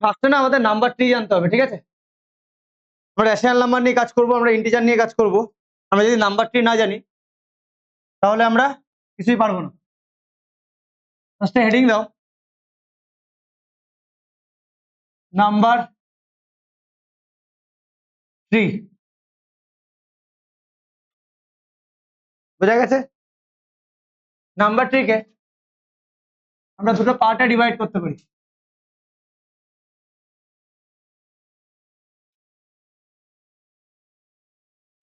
ফার্স্টে না আমাদের নাম্বার ট্রি জানতে হবে, ঠিক আছে? আমরা রেশনাল নাম্বার নিয়ে কাজ করব, আমরা ইন্টিজার নিয়ে কাজ করব। আমরা যদি নাম্বার ট্রি না জানি তাহলে আমরা কিছুই পারবো না। ফার্স্টে হেডিং দাও, নাম্বার ট্রি। বোঝা গেছে? নাম্বার ট্রিকে আমরা দুটো পার্টে ডিভাইড করতে পারি।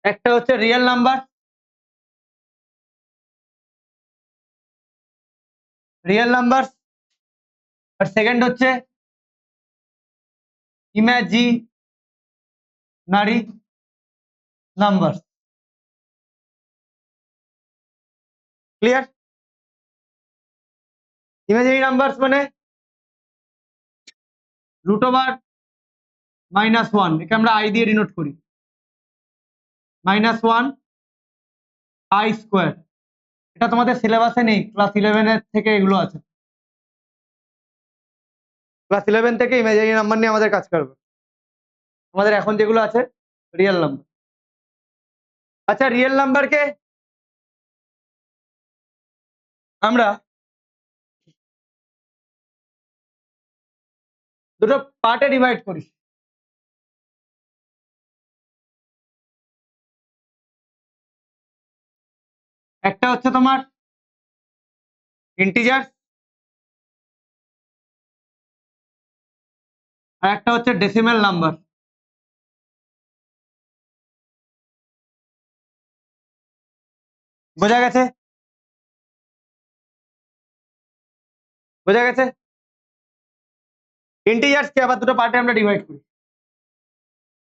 একটা হচ্ছে রিয়েল নাম্বার, আর সেকেন্ড হচ্ছে imaginary number. Clear? Imaginary numbers মানে √(-1) একে আমরা i দিয়ে ডিনোট করি, -1 i²। এটা তোমাদের সিলেবাসে নেই, ক্লাস 11 এর থেকে এগুলো আছে। ক্লাস 11 থেকে ইমাজিনারি নাম্বার নিয়ে আমাদের কাজ করবে। আমাদের এখন যেগুলো আছে রিয়েল নাম্বার। আচ্ছা, রিয়েল নাম্বারকে আমরা দুটো পার্টে ডিভাইড করি। একটা হচ্ছে তোমার ইন্টিজার, আর একটা হচ্ছে ডেসিমেল নাম্বার। বোঝা গেছে? বোঝা গেছে? ইন্টিজার্সকে আবার দুটো পার্টে আমরা ডিভাইড করি,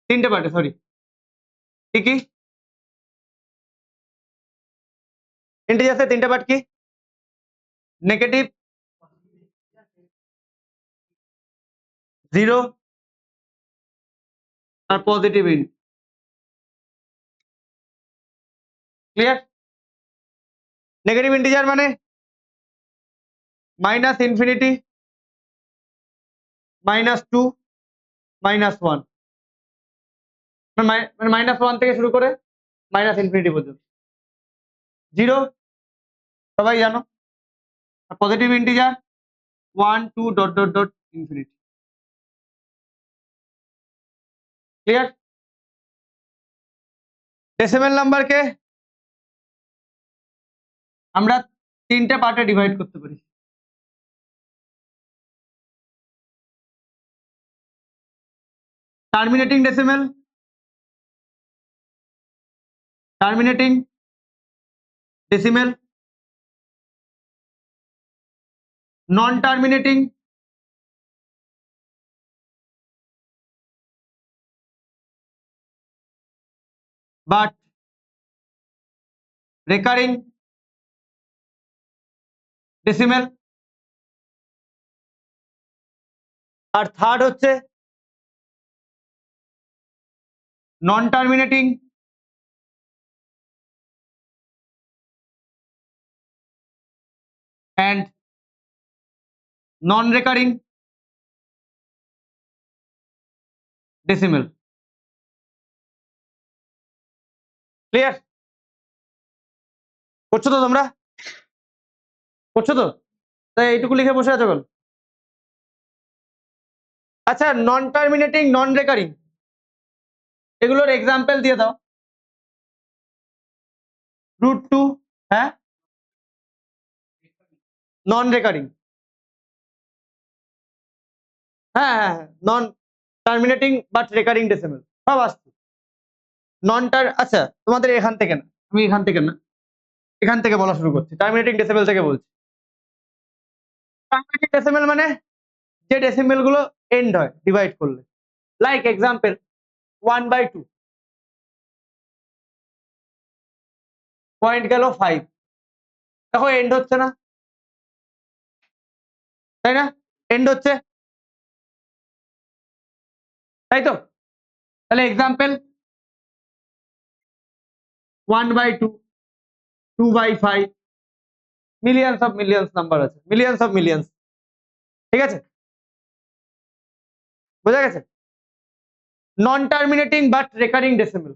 তিনটে পার্টে, সরি। কি কি ইন্টিজার্সের তিনটে পার্ট কি? নেগেটিভ, 0 আর positive in. Clear? Negative integer মানে -∞, -2, -1, মানে -1 থেকে শুরু করে -∞ পর্যন্ত। 0 সবাই জানো, আর positive integer 1, 2, ... infinity. Clear? Decimal নাম্বারকে আমরা তিনটে পার্টে ডিভাইড করতে পারি। Terminating decimal, non terminating, but recurring decimal, আর থার্ড হচ্ছে non terminating and non-recurring decimal. Clear? করছো তো তোমরা? করছো তো? তাই এইটুকু লিখে বসে আছো কেন? আচ্ছা, নন টার্মিনেটিং, নন রেকারিং, এগুলোর এক্সাম্পল দিয়ে দাও। √2, হ্যাঁ, নন রেকারিং, হ্যাঁ হ্যাঁ, নন টার্মিনেটিং বাট রেকারিং ডেসিমেল সব আসছে। নন টার, আচ্ছা তোমাদের এখান থেকে না, আমি এখান থেকে না, এখান থেকে বলা শুরু করছি, টার্মিনেটিং ডেসিমেল থেকে বলছি। টার্মিনেটিং ডেসিমেল মানে যে ডেসিমেল গুলো এন্ড হয় ডিভাইড করলে, লাইক এক্সাম্পল 1/2, পয়েন্ট গেল 5, দেখো এন্ড হচ্ছে না, তাই না? এন্ড হচ্ছে, তাই তো? তাহলে এক্সাম্পল 1/2, 2/5, মিলিয়ন্স নাম্বার আছে, মিলিয়ন্স, ঠিক আছে? বোঝা গেছে? নন টার্মিনেটিং বাট রেকারিং ডেসিমেল,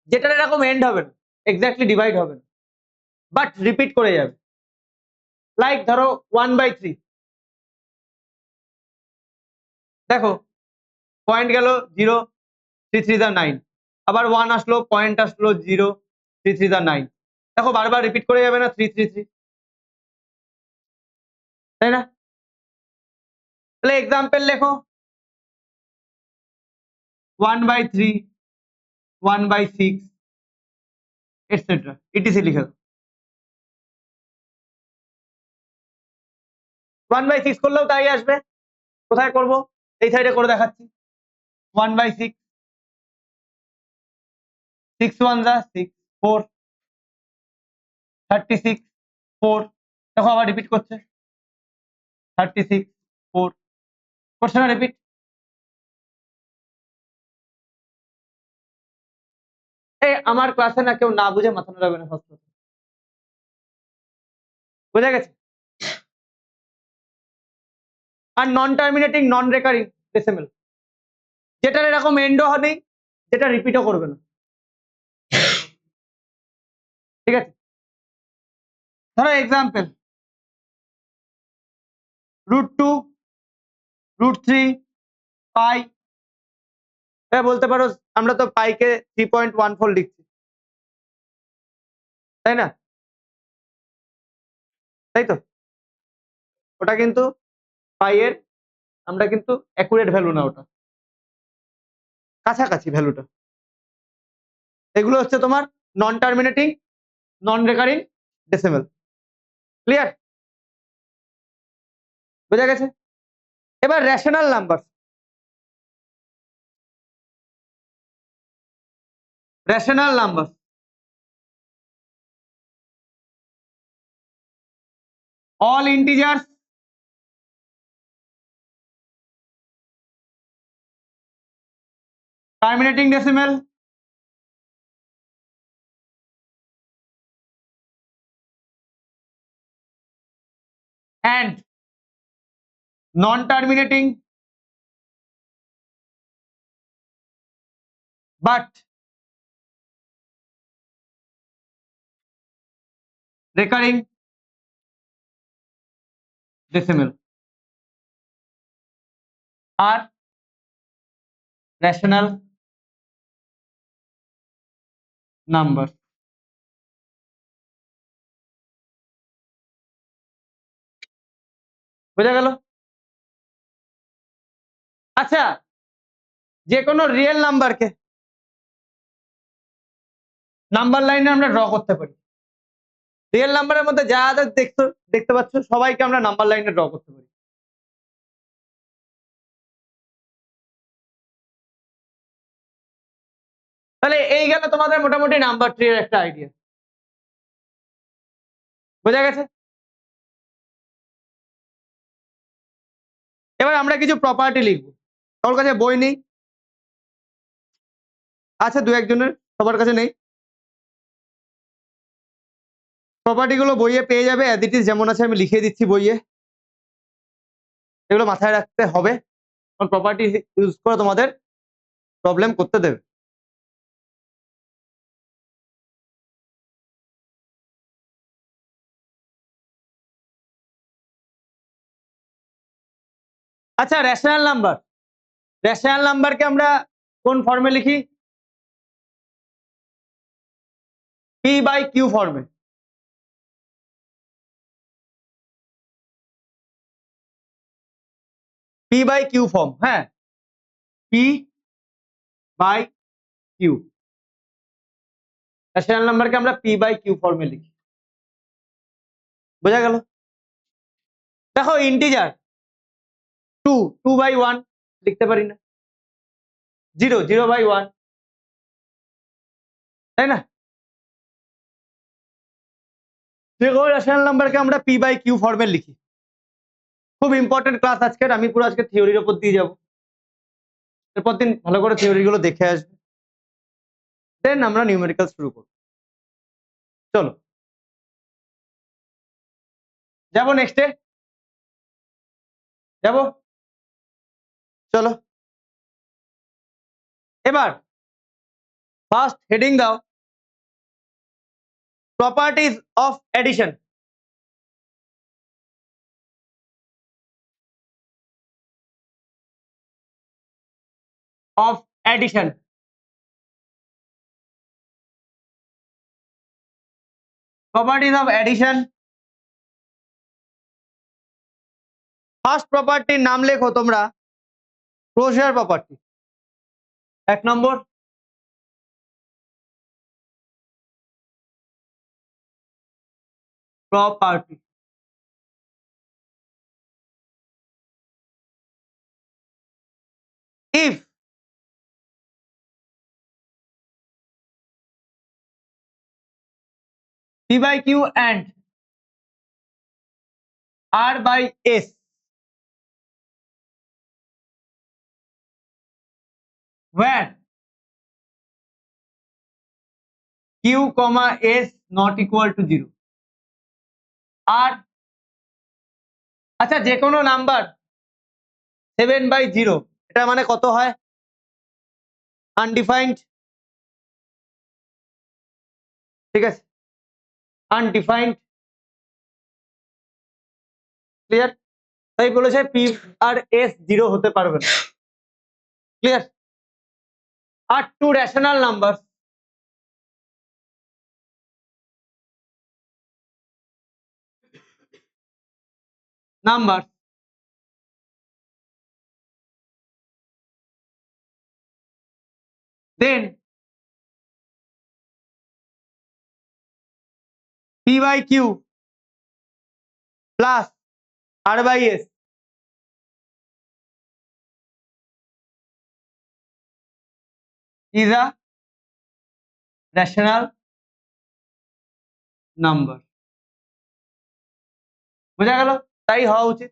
যেটার এরকম এন্ড হবে না, এক্স্যাক্টলি ডিভাইড হবে না, বাট রিপিট করে যাবে। লাইক ধরো 1/3, দেখো পয়েন্ট গেল 0, 3 3 9, আবার 1 আসলো, পয়েন্ট আসলো 0, 3 3 9, দেখো বারবার রিপিট করে যাবে না 3 3 3, তাই না? তাহলে এক্সাম্পল লেখো 1/3, 1/6 এটসেট্রা, ইটিসি লিখে দাও। 1/6 করলেও তাই আসবে। কোথায় করব? এই সাইডে করে দেখাচ্ছি। 1/6, 6 1 যা 6, 4, 36, 4, দেখো আবার রিপিট করছে 36, 4, করছে না রিপিট? এই আমার ক্লাসে না কেউ না বুঝে মাথা নাড়াবে না, ফার্স্ট কথা। বোঝা গেছে? আর নন টার্মিনেটিং নন রেকারিং ডেসিমেল, যেটার এরকম এন্ডও নেই, যেটা রিপিটও করবে না, ঠিক আছে? ধরো এক্সাম্পল √2, √3, পাই। বলতে পারো আমরা তো পাইকে 3.14 লিখছি, তাই না? তাই তো, ওটা কিন্তু পাই এর আমরা কিন্তু অ্যাকুরেট ভ্যালু না, ওটা কাছাকাছি ভ্যালুটা। এগুলো হচ্ছে তোমার নন টার্মিনেটিং নন রেকারিং ডেসিমেল। ক্লিয়ার? বোঝা গেছে? এবার rational number, rational number all integers terminating decimal and non-terminating but recurring decimal are rational numbers. বোঝা গেল? আচ্ছা, যে কোনো রিয়েল নাম্বারকে নাম্বার লাইনে আমরা ড্র করতে পারি। রিয়েল নাম্বারের মধ্যে যা যা দেখতে পাচ্ছ সবাইকে আমরা নাম্বার লাইনে ড্র করতে পারি। তাহলে এই গেল তোমাদের মোটামুটি নাম্বার ট্রি এর একটা আইডিয়া। বোঝা গেছে? এবার আমরা কিছু প্রপার্টি লিখবো। তোর কাছে বই নেই? আছে দু একজনের, সবার কাছে নেই। প্রপার্টি গুলো বইয়ে পেয়ে যাবে, অ্যাজ ইট ইজ যেমন আছে আমি লিখে দিচ্ছি বইয়ে। এগুলো মাথায় রাখতে হবে, কারণ প্রপার্টি ইউজ করে তোমাদের প্রবলেম করতে দেবে। আচ্ছা, রেশনাল নাম্বার, রেশনাল নাম্বারকে আমরা কোন ফর্মে লিখি? P/Q ফর্মে। P/Q ফর্ম, হ্যাঁ, P/Q। রেশনাল নাম্বারকে আমরা P/Q ফর্মে লিখি। বোঝা গেল? দেখো ইন্টিজার 2, 2/1 লিখতে পারি না, 0, 0/1, তাই না? দেখো রেশনাল নাম্বারকে আমরা P/Q ফর্মে লিখি। খুব ইম্পর্টেন্ট ক্লাস আজকের, আমি পুরো আজকে থিওরির উপর দিয়ে যাবো। এরপর দিন ভালো করে থিওরি গুলো দেখে আসবে, দেন আমরা নিউমেরিক্যাল শুরু করব। চলো যাবো নেক্সটে, যাবো। চলো এবার ফার্স্ট হেডিং দাও properties of addition. Of addition, properties of addition। First প্রপার্টির নাম লেখো তোমরা ক্লোজার প্রপার্টি। 1 নম্বর property. if P by Q and R by S where Q comma S not equal to 0 আর আচ্ছা যে কোনো নাম্বার 7/0 এটা মানে কত হয়? আনডিফাইন্ড, ঠিক আছে, আনডিফাইন্ড, ক্লিয়ার? তাই বলেছে পি আর এস 0 হতে পারবে না, ক্লিয়ার? আর two rational number number then P by Q plus R by S is a rational number। বোঝা গেল? তাই হওয়া উচিত।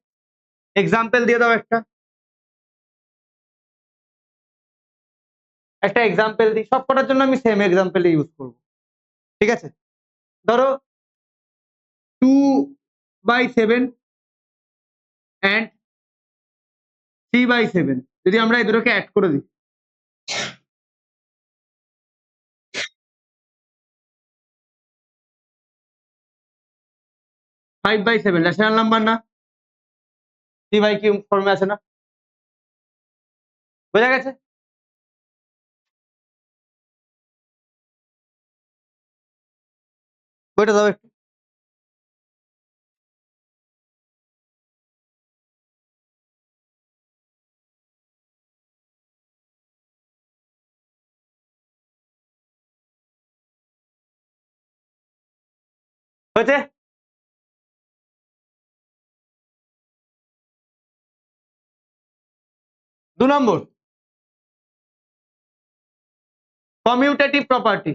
এক্সাম্পল দিয়ে দাও একটা এক্সাম্পল দিই, সব কটার জন্য আমি সেম এক্সাম্পল ইউজ করব, ঠিক আছে? ধরো 2/7 and 3/7 যদি আমরা এই দুটোকে অ্যাড করে দিই 5/7 রেশনাল নাম্বার না? 3/Q ফর্মে আছে না? বোঝা গেছে? বইটা দাও একটু। হয়েছে? দু নম্বর commutative property.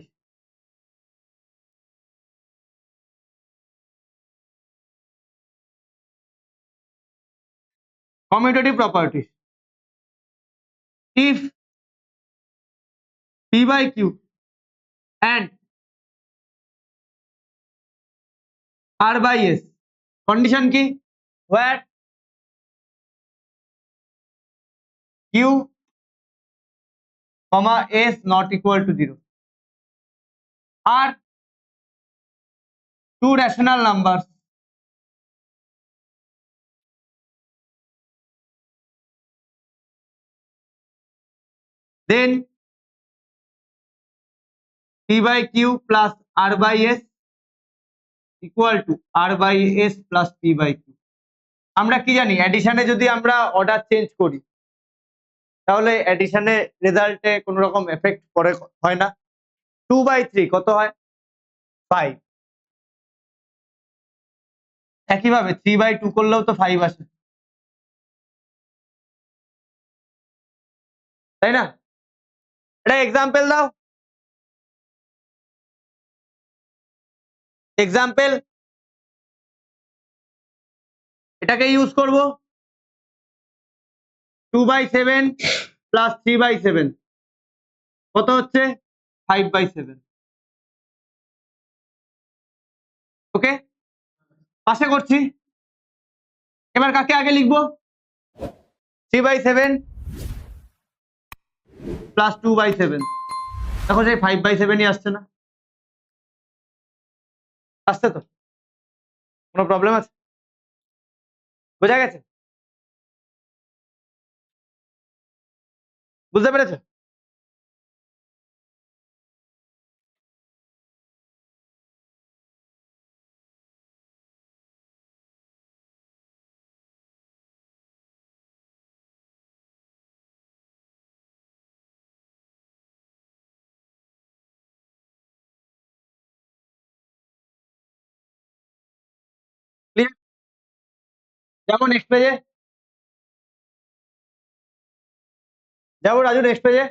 commutative properties if P by Q and R by S condition কি? where Q comma S not equal to 0 are two rational numbers then P by Q plus R by S equal to R by S plus P by Q। আমরা কি জানি অ্যাডিশনে যদি আমরা order change করি তাহলে অ্যাডিশনে রেজাল্টে কোনো রকম এফেক্ট পড়ে, হয় না? 2/3 কত হয়? 5। একইভাবে 3/2 করলেও তো 5 আসে, তাই না? এটা এক্সাম্পল দাও, এক্সাম্পল এটাকে ইউজ করব 2/7 প্লাস 3/7 কত হচ্ছে? 5/7। ওকে, পাশে করছি। এবার কাকে আগে লিখবো? 3/7 প্লাস 2/7, দেখো সেই 5/7ই আসছে না, আসছে তো? কোনো প্রবলেম আছে? বোঝা গেছে? বুঝতে পেরেছো? Clear? যেমন নেক্সট পেজে যাবো, রাজু নেক্সট পেজে।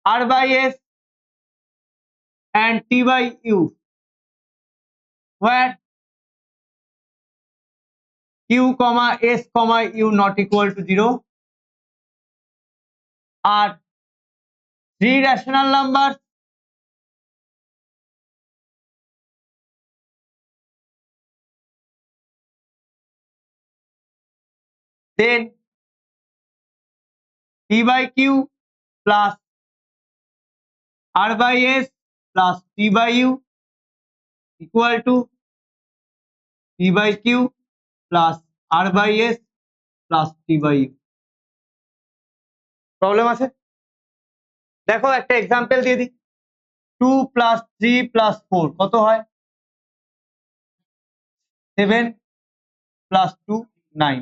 R/S and T/U, where Q, S, U not equal to 0 are three rational numbers then P/Q plus R/S plus T/U equal to P/Q plus R/S plus T/U। Problem আছে? দেখো একটা example দিয়ে দিই, 2 plus 3 plus 4 কত হয়? 7 plus 2 9।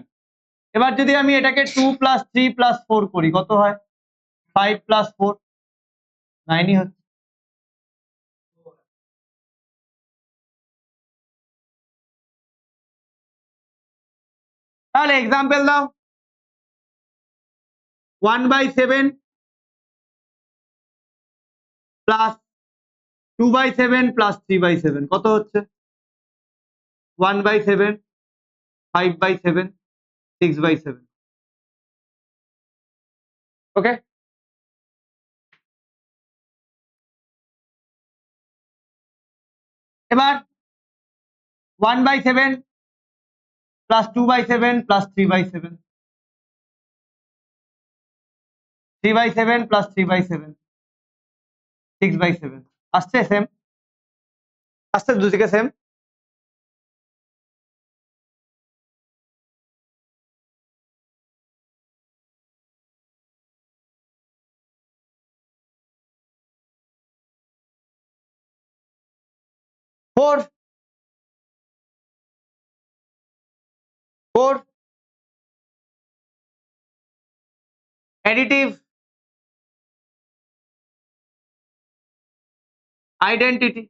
এবার যদি আমি এটাকে 2 plus 3 plus 4 করি কত হয়? 5 plus 4 9ই হচ্ছে। তাহলে এক্সাম্পল দাও, 1/7 প্লাস 2/7 প্লাস 3/7 কত হচ্ছে? 1/7, 5/7, 6/7। ওকে, এবার 1/7 প্লাস 2/7 প্লাস 3/7, 3/7 প্লাস 3/7, 6/7 আসছে সেম, আসছে দুদিকে same. Four four additive identity,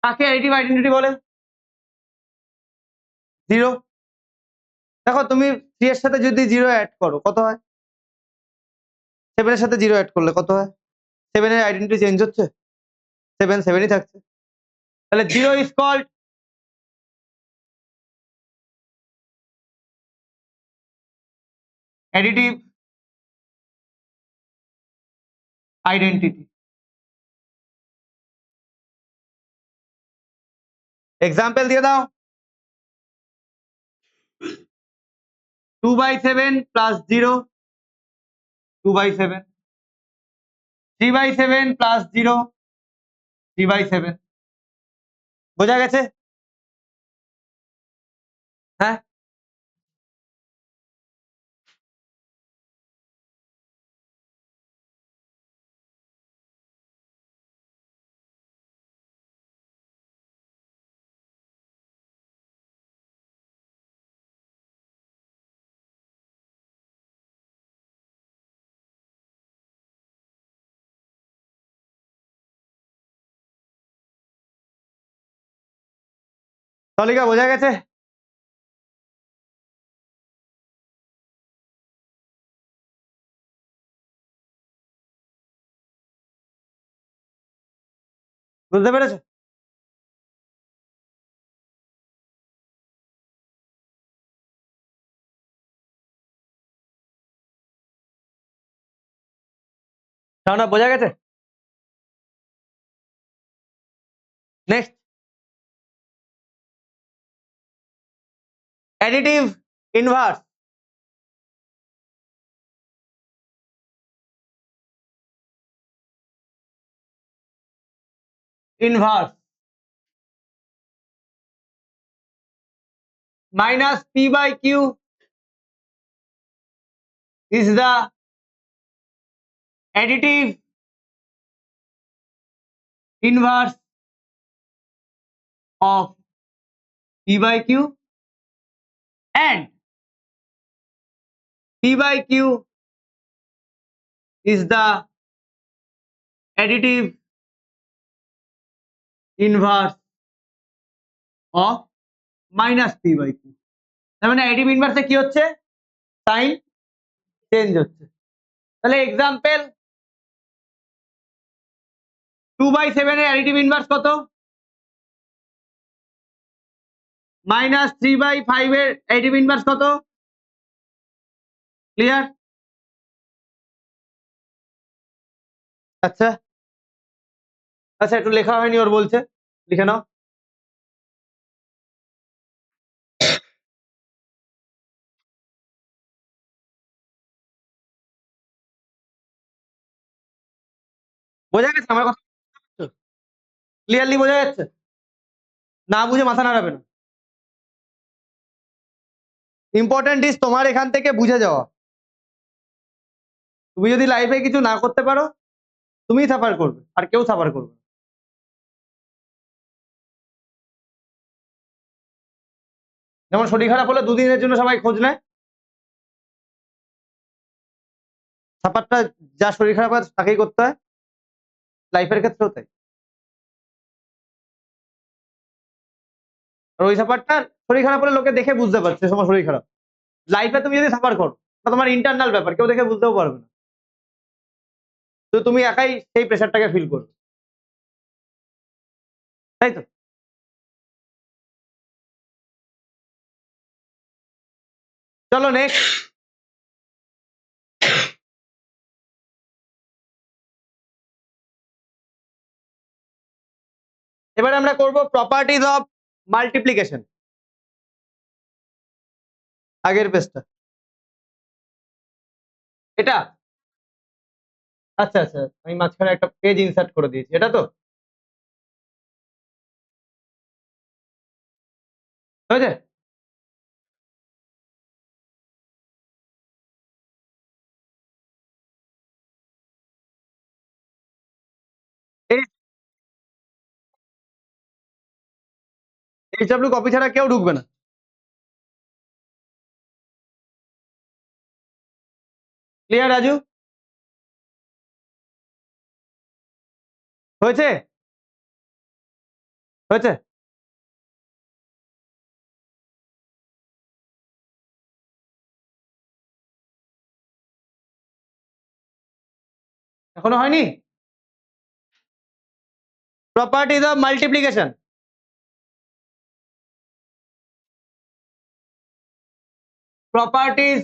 কাকে অ্যাডিটিভ আইডেন্টিটি বলে? 0। দেখো তুমি 3 এর সাথে যদি 0 অ্যাড করো কত হয়? 7 এর সাথে 0 অ্যাড করলে কত হয়? 7 এর আইডেন্টিটি চেঞ্জ হচ্ছে? 7 7ই থাকছে। তাহলে 0 is called additive identity. Example দিয়ে দাও, 2/7 প্লাস 0 2/7, 3/7 প্লাস 0 3/7। বোঝা গেছে? হ্যাঁ। তলিকা বোঝা গেছে? বুঝতে পেরেছো? না বোঝা গেছে? Next, additive inverse. Inverse minus p by q is the additive inverse of p by q, and p by q is the additive inverse of minus p by q। তার মানে অ্যাডিটিভ ইনভার্সে কি হচ্ছে? সাইন চেঞ্জ হচ্ছে। তাহলে example 2/7 এর additive inverse কত? Minus 3/5 এর additive inverse কত? ক্লিয়ার? আচ্ছা আচ্ছা, একটু লেখা হয়নি, ওর বলছে লিখে নাও। বোঝা গেছে আমার কথা? ক্লিয়ারলি বোঝা যাচ্ছে? না বুঝে মাথা নাড়াবে না। ইম্পর্টেন্ট ইজ তোমার এখান থেকে বুঝে যাওয়া। তুমি যদি লাইফে কিছু না করতে পারো, তুমি সাফার করবে, আর কেউ সাফার করবে না। যেমন শরীর খারাপ হলে দুদিনের জন্য সবাই খোঁজ নেয়, সাফারটা যা শরীর খারাপ হয় তাকেই করতে হয়, লাইফের ক্ষেত্রেও তাই। আর ওই সাফারটা শরীর খারাপ হলে লোকে দেখে বুঝতে পারছে তোমার শরীর খারাপ। লাইফে তুমি যদি সাফার করো, তা তোমার ইন্টারনাল ব্যাপার, কেউ দেখে বুঝতেও পারবে না, তো তুমি একাই সেই প্রেশারটাকে ফিল করবে, তাই তো? চলো নেক্সট। এবারে আমরা করব প্রপার্টিজ অফ মাল্টিপ্লিকেশন। আগের পেজটা এটা। আচ্ছা আচ্ছা, আমি মাঝখানে একটা পেজ ইনসার্ট করে দিয়েছি, এটা তো হয়েছে? এইচডব্লিউ কপি ছাড়া কেউ ঢুকবে না। ক্লিয়ার রাজু? হয়েছে? হয়েছে? এখনো হয়নি? Properties of multiplication. Properties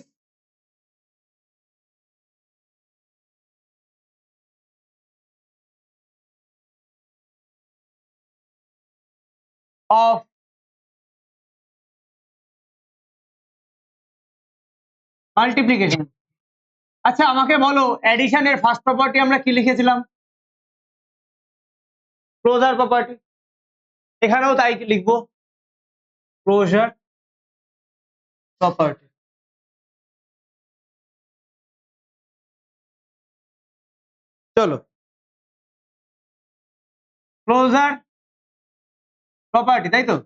of multiplication. আচ্ছা আমাকে বলো, অ্যাডিশনের ফার্স্ট প্রপার্টি আমরা কি লিখেছিলাম? Closure property. এখানেও তাই লিখবো, ক্লোজার প্রপার্টি। চলো, ক্লোজার প্রপার্টি, তাই তো?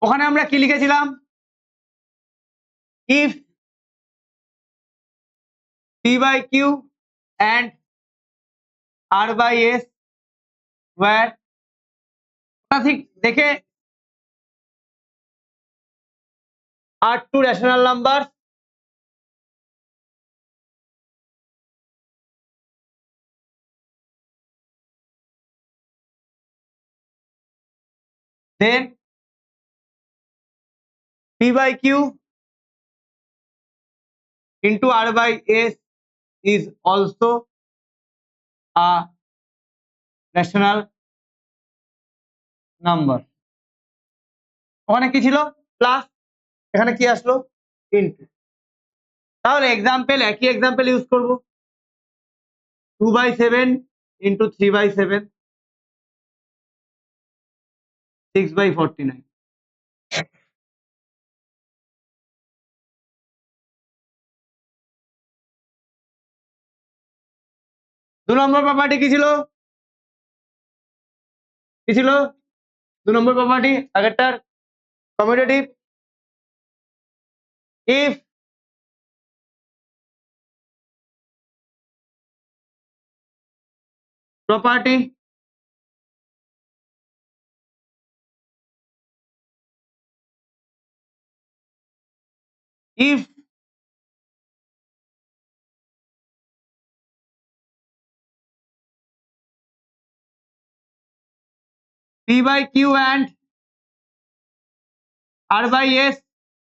ওখানে আমরা কি লিখেছিলাম? If p by q and r by s where ঠিক দেখে are two rational numbers then p by q into r by s is also a rational number. ওখানে কি ছিল প্লাস, এখানে কি আসলো ইনটু। তাহলে এক্সাম্পল একই এক্সাম্পল ইউজ করব 2/7 ইন্টু 3/7 6/49। দু নম্বর প্রপার্টি কি ছিল, কি ছিল 2 নম্বর প্রপার্টি আগেরটার commutative. If property if p by q and r by s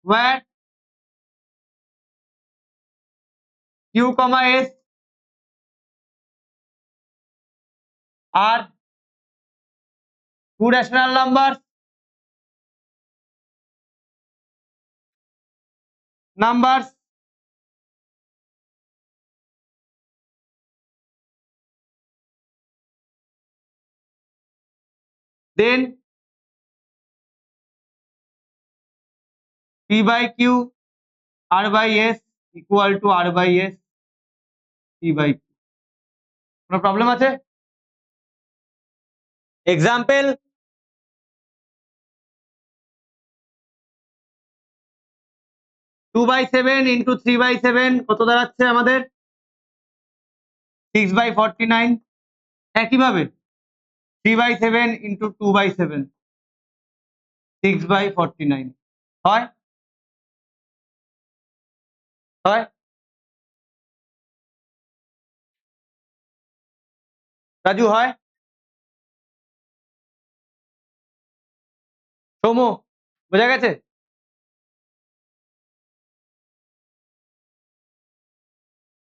where q comma s are two rational numbers then p by q r by s equal to r by s p by q। কোনো problem আছে? Example 2/7 into 3/7 কত দাঁড়াচ্ছে আমাদের 6/49। একইভাবে 3/7 into 2/7 6/49 হয় হয় রাজু হয় সৌম্য বোঝা গেছে?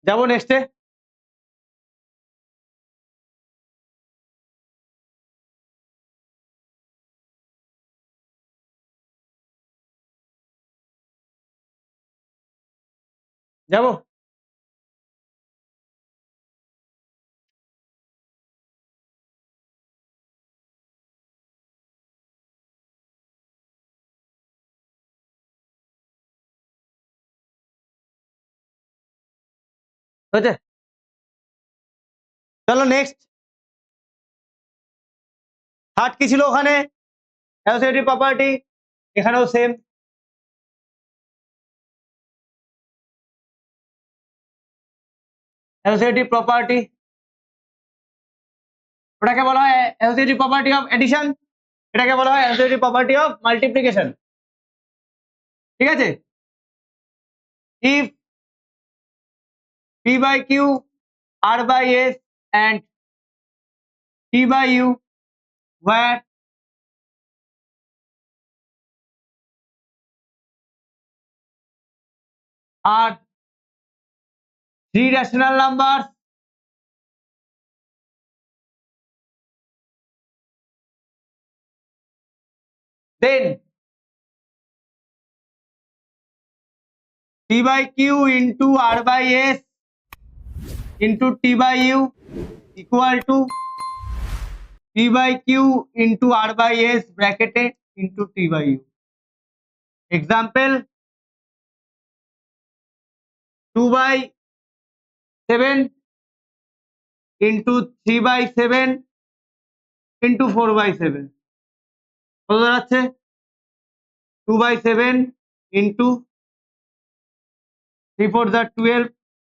যাবো নেক্সটে। যাবো হয়েছে, চলো নেক্সট। থার্ড কি ছিল ওখানে অ্যাসোসিয়েটিভ প্রপার্টি, এখানেও সেম। অ্যাসোসিয়েটিভ প্রপার্টি ওটাকে বলা হয় অ্যাসোসিয়েটিভ প্রপার্টি অফ এডিশন, এটাকে বলা হয় অ্যাসোসিয়েটিভ প্রপার্টি অফ মাল্টিপ্লিকেশন। ঠিক আছে, if p by q r by s and t by u where are three rational numbers then p by q into r by s into t by u equal to p by q into r by s bracketed into t by u। Example 2/7 into 3/7 into 4/7 কত দাঁড়াচ্ছে 2/7 into 3 4 12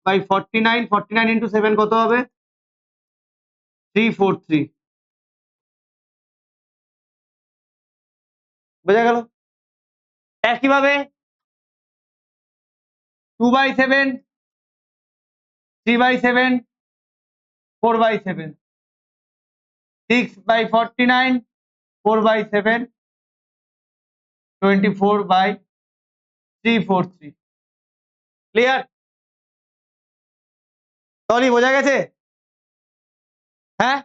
by 49 49 into 7 কত হবে 343। বোঝা গেল? একইভাবে 2/7, 3/7, 4/7, 6/49, 4/7, 24/343। Clear? তাহলে বোঝা গেছে? হ্যাঁ,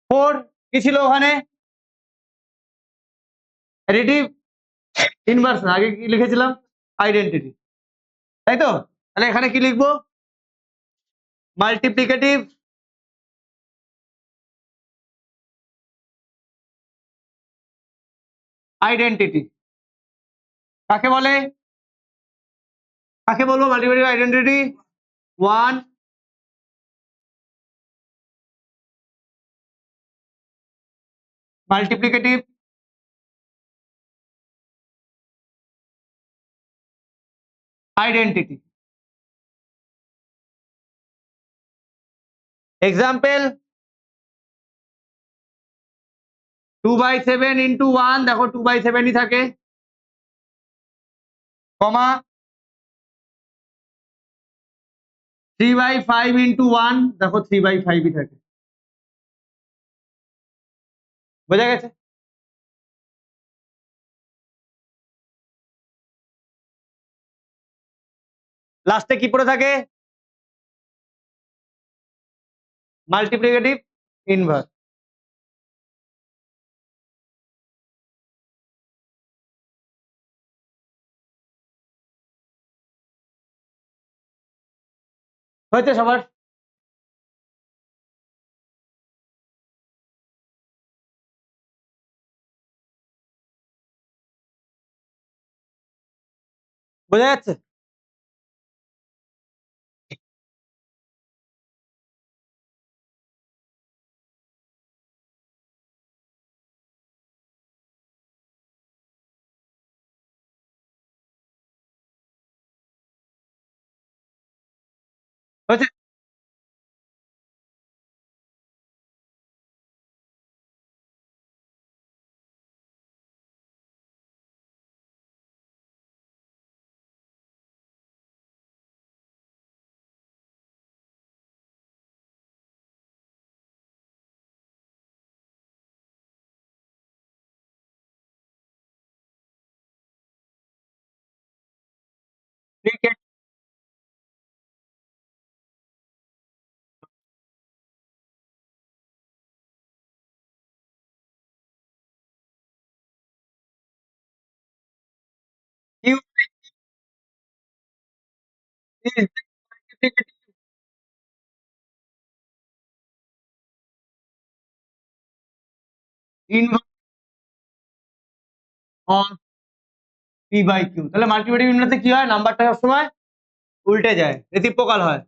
4 কি ছিল ওখানে? অ্যাডিটিভ ইনভার্স না, আগে কি লিখেছিলাম? আইডেন্টিটি, তাই তো? তাহলে এখানে কি লিখবো? Multiplicative identity. কাকে বলে? কাকে বলবো multiplicative identity? 1 multiplicative identity. Example 2/7 into 1, দেখো 2/7ই থাকে, কমা 3/5 ইন্টু 1, দেখো 3/5ই থাকে। বোঝা গেছে? লাস্টে কি পড়ে থাকে? Multiplicative inverse. হয়েছে সবার? বোঝা যাচ্ছে? হয়েছে? Q is the multiplicative inverse of P/Q। তাহলে মাল্টিপ্লিকেটিভ ইনভার্সে কি হয়? নাম্বারটা সবসময় উল্টে যায়, রেসিপ্রোকাল হয়।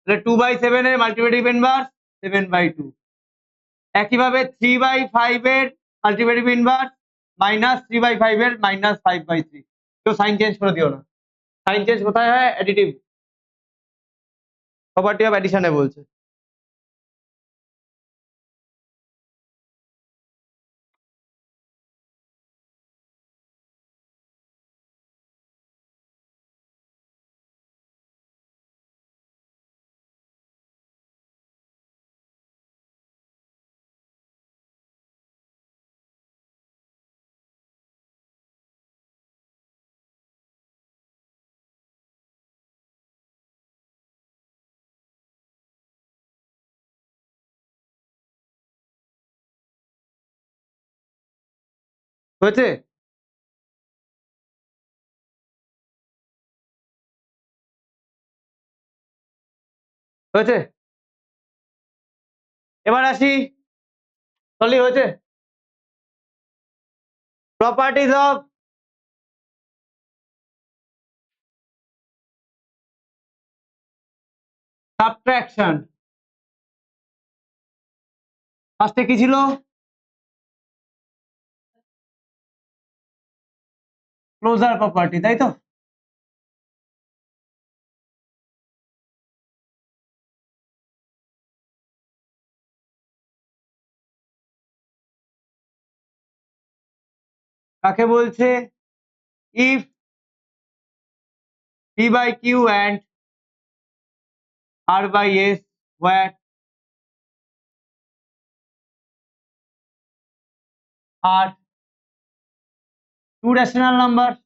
তাহলে 2/7 এর মাল্টিপ্লিকেটিভ ইনভার্স 7/2। একইভাবে 3/5 এর মাল্টিপ্লিকেটিভ ইনভার্স -3/5 এর -5/3। কেউ সাইন চেঞ্জ করে দিও না। সাইন চেঞ্জ কোথায় হয়? অ্যাডিটিভ প্রপার্টি অফ অ্যাডিশনে বলছে। হয়েছে? হয়েছে? এবার আসি, সলি হয়েছে? Properties of subtraction. ফার্স্টে কি ছিল? ক্লোজার প্রপার্টি, তাই তো? কাকে বলছে? If p by q and r by s where are two rational numbers,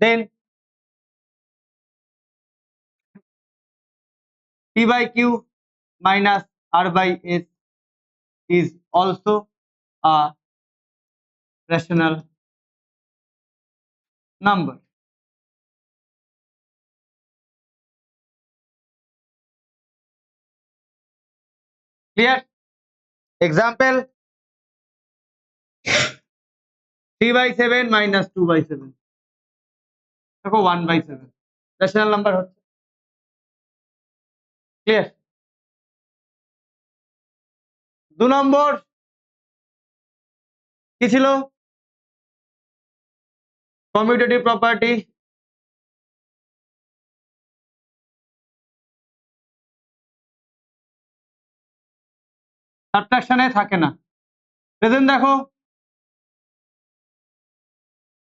then p by q minus r by s is also a rational number. Clear? Example, 3 by 7 minus 2 by 7 দেখো 1 by 7 rational number হচ্ছে। Clear? 2 নম্বর কি ছিল? Commutative property. সাবট্রাকশনে থাকে না। Present দেখো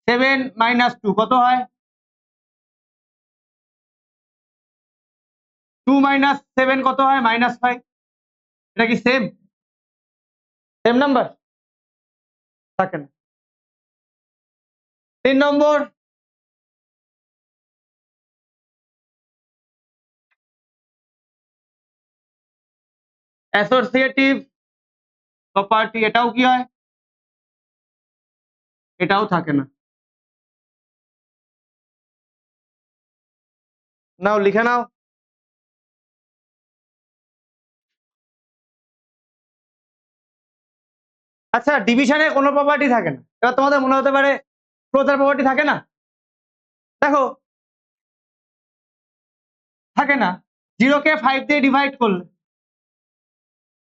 7 minus 2 কত হয়? 2 minus 7 কত হয়? -5। এটা কি সেম নাম্বার? থাকে না। 3 নম্বর অ্যাসোসিয়েটিভ প্রপার্টি, এটাও কি হয়? এটাও থাকে না। নাও লিখে নাও। আচ্ছা, ডিভিশনে কোনো প্রপার্টি থাকে না। এবার তোমাদের মনে হতে পারে ক্লোজার প্রপার্টি থাকে না। দেখো থাকে না। 0 কে 5 দিয়ে ডিভাইড করলে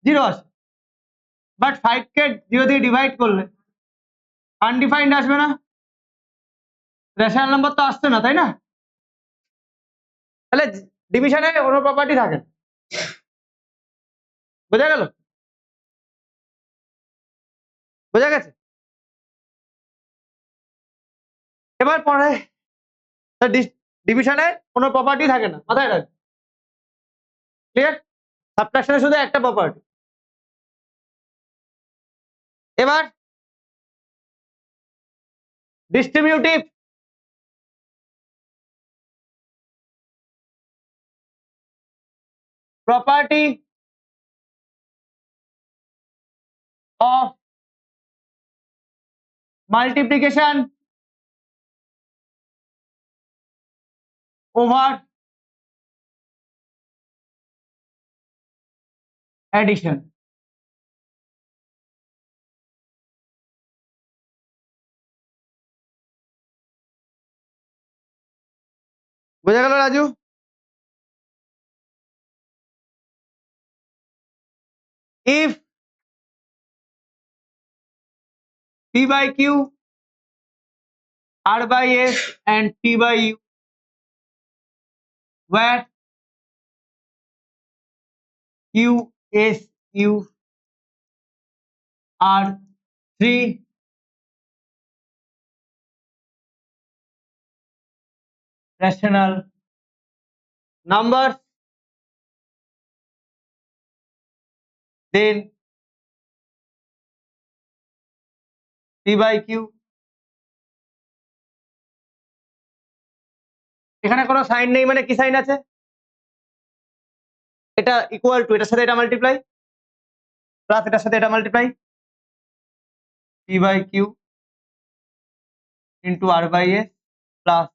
0 আসে, বাট 5 কে 0 দিয়ে ডিভাইড করলে আনডিফাইন্ড আসবে না? রেশনাল নাম্বার তো আসছে না, তাই না? তাহলে ডিভিশনে কোনো প্রপার্টি থাকে না। বোঝা গেল? বোঝা গেছে? এবার পরে ডিভিশনে কোনো প্রপার্টি থাকে না, মাথায় রাখবে। ক্লিয়ার? সাবট্রাকশনে শুধু একটা প্রপার্টি। এবার distributive property of multiplication over addition। বোঝা গেল Raju? if p by q, r by s and t by u where q, s, u are three rational numbers, then p by q, এখানে কোনো sign নেই মানে কি sign আছে? এটা equal to, এটার সাথে এটা মাল্টিপ্লাই, প্লাস এটার সাথে এটা multiply, p by q into r by s plus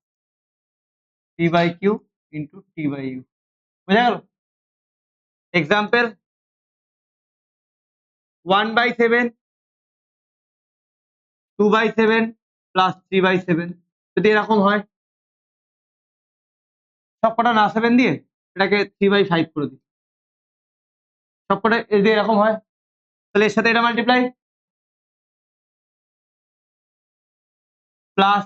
p by q into t by u। বোঝা গেল? Example 1 by 7, 2 by 7 plus 3 by 7 যদি এরকম হয়, সবকটা না 7 দিয়ে এটাকে 3 by 5 করে দিই, সবকটা যদি এরকম হয় তাহলে এর সাথে এটা মাল্টিপ্লাই প্লাস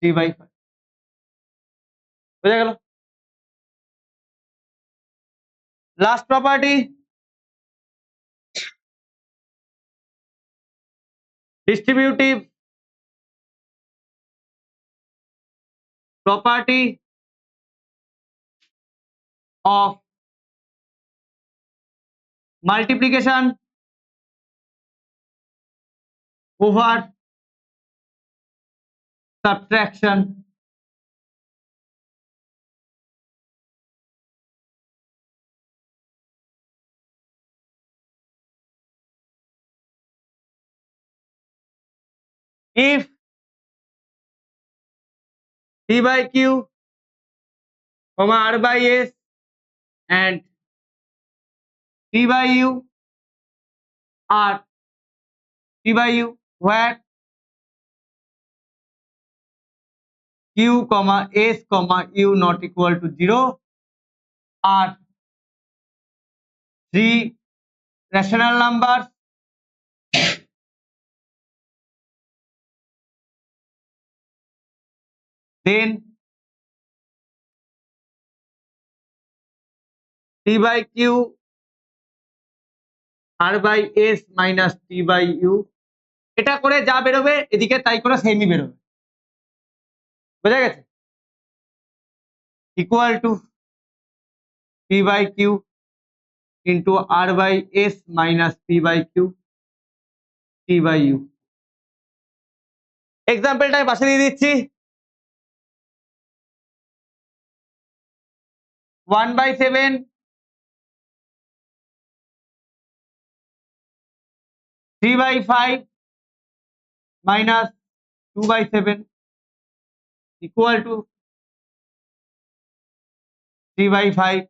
3 by 5। বোঝা গেল? Last property, distributive property of multiplication over subtraction. If P by Q, comma R by S and P by U are P by U, where Q, comma S, comma U not equal to 0 are three rational numbers then P by Q R by S minus P by U, এটা করে যা বেরোবে এদিকে তাই করে সেমই বেরোবে। বোঝা গেছে? Equal to P by Q into R by S minus P by Q T by U। এক্সাম্পলটাই পাশে দিয়ে দিচ্ছি। 1/7 3/5 minus 2/7 equal to 3/5।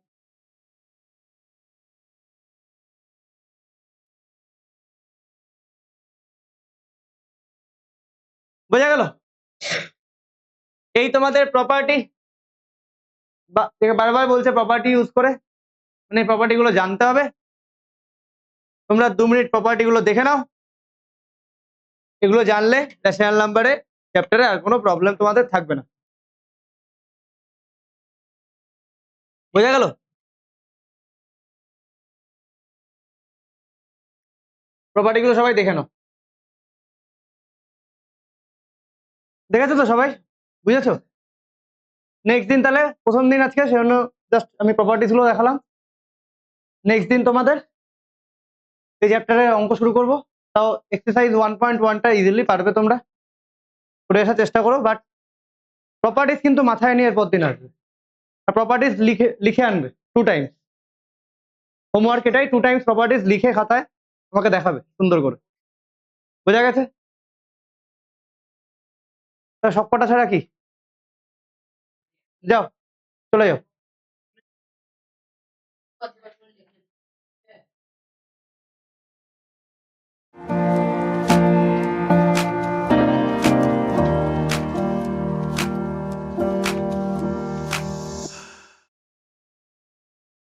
বোঝা গেল? এই তোমাদের প্রপার্টি, বারবার বলছে প্রপার্টি ইউজ করে, মানে প্রপার্টি গুলো জানতে হবে। তোমরা 2 মিনিট প্রপার্টি গুলো দেখে নাও, এগুলো জানলে রেশনাল নাম্বারে চ্যাপ্টারে আর কোনো প্রবলেম তোমাদের থাকবে না। বোঝা গেল? প্রপার্টি গুলো সবাই দেখে নাও। দেখেছো তো সবাই? বুঝেছো? নেক্সট দিন তাহলে প্রথম দিন আজকে, সেজন্য জাস্ট আমি প্রপার্টিস গুলো দেখালাম। নেক্সট দিন তোমাদের এই চ্যাপ্টারের অঙ্ক শুরু করব। তাও এক্সারসাইজ 1.1টা ইজিলি পারবে তোমরা, করে আসার চেষ্টা করো। বাট প্রপার্টিস কিন্তু মাথায় নিয়ে এরপর দিন আসবে, আর প্রপার্টিস লিখে আনবে 2 টাইমস। হোমওয়ার্ক এটাই, 2 টাইমস প্রপার্টিস লিখে খাতায় আমাকে দেখাবে সুন্দর করে। বোঝা গেছে? সব কটা ছাড়া কি? যাও, চলে যাও।